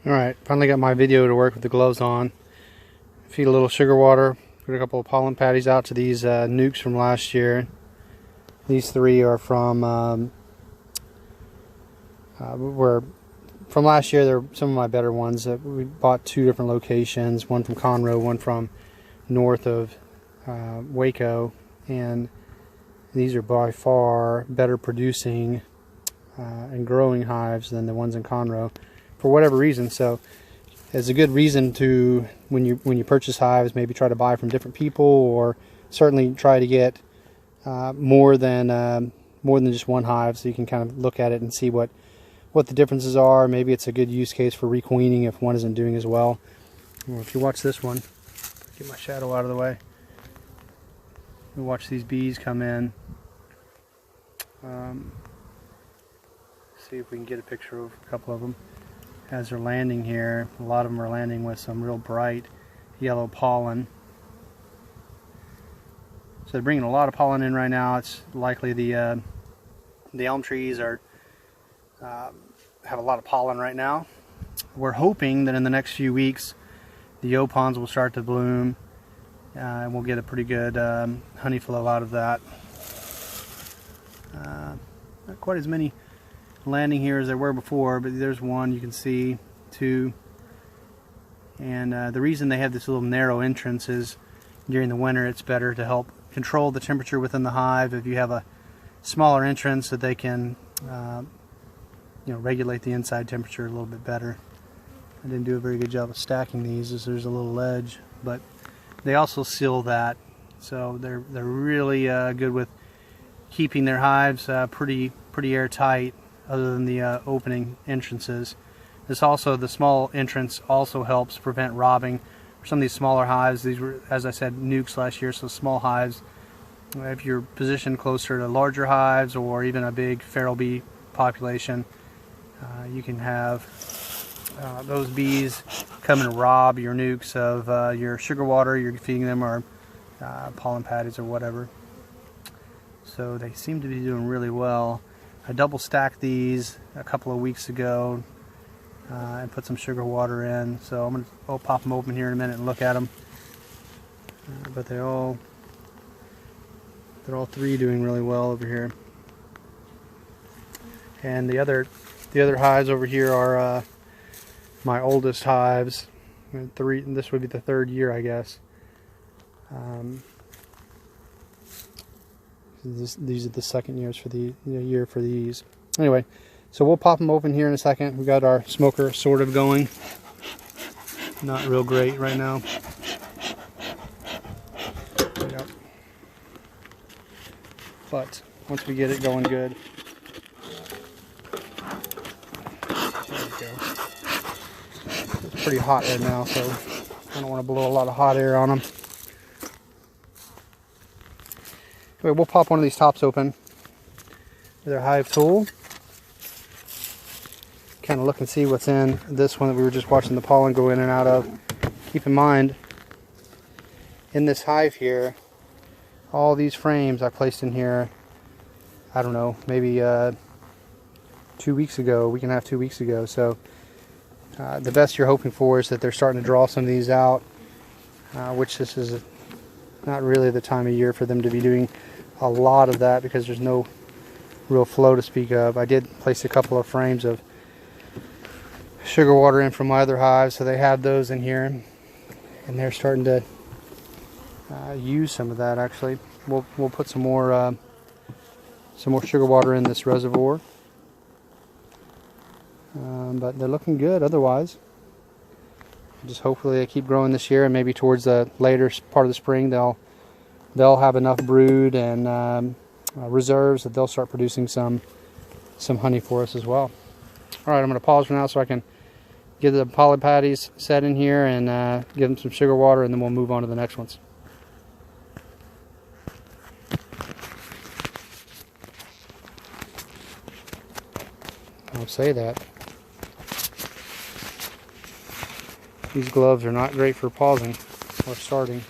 Alright, finally got my video to work with the gloves on. Feed a little sugar water, put a couple of pollen patties out to these nucs from last year. These three are from last year. They're some of my better ones. We bought two different locations, one from Conroe, one from north of Waco, and these are by far better producing and growing hives than the ones in Conroe, for whatever reason. So it's a good reason to, when you purchase hives, maybe try to buy from different people, or certainly try to get more than just one hive, so you can kind of look at it and see what the differences are. Maybe it's a good use case for requeening if one isn't doing as well. Or if you watch this one, get my shadow out of the way. You watch these bees come in. See if we can get a picture of a couple of them as they're landing here. A lot of them are landing with some real bright yellow pollen. So they're bringing a lot of pollen in right now. It's likely the elm trees are have a lot of pollen right now. We're hoping that in the next few weeks the opons will start to bloom, and we'll get a pretty good honey flow out of that. Not quite as many landing here as there were before, but there's one, you can see two. And the reason they have this little narrow entrance is during the winter it's better to help control the temperature within the hive. If you have a smaller entrance, that they can regulate the inside temperature a little bit better. I didn't do a very good job of stacking these, as there's a little ledge, but they also seal that, so they're really good with keeping their hives pretty airtight, other than the opening entrances. The small entrance also helps prevent robbing for some of these smaller hives. These were, as I said, nucs last year, so small hives. If you're positioned closer to larger hives or even a big feral bee population, you can have those bees come and rob your nucs of your sugar water you're feeding them, or pollen patties or whatever. So they seem to be doing really well. I double stacked these a couple of weeks ago and put some sugar water in, so I'll pop them open here in a minute and look at them. But they're all three doing really well over here. And the other hives over here are my oldest hives. This would be the third year, I guess. These are the second years for the year for these. Anyway, so we'll pop them open here in a second. We got our smoker sort of going. Not real great right now. Yep. But once we get it going good. There we go. It's pretty hot right now, so I don't want to blow a lot of hot air on them. Anyway, we'll pop one of these tops open with our hive tool. Kind of look and see what's in this one that we were just watching the pollen go in and out of. Keep in mind, in this hive here, all these frames I placed in here, I don't know, maybe 2 weeks ago, week and a half, 2 weeks ago. So the best you're hoping for is that they're starting to draw some of these out, which this is not really the time of year for them to be doing a lot of that, because there's no real flow to speak of. I did place a couple of frames of sugar water in from my other hives, so they have those in here, and they're starting to use some of that. Actually, we'll put some more sugar water in this reservoir, but they're looking good otherwise. Just hopefully they keep growing this year, and maybe towards the later part of the spring they'll have enough brood and reserves that they'll start producing some honey for us as well. All right, I'm going to pause for now so I can get the pollen patties set in here and give them some sugar water, and then we'll move on to the next ones. I'll say that. These gloves are not great for pausing or starting.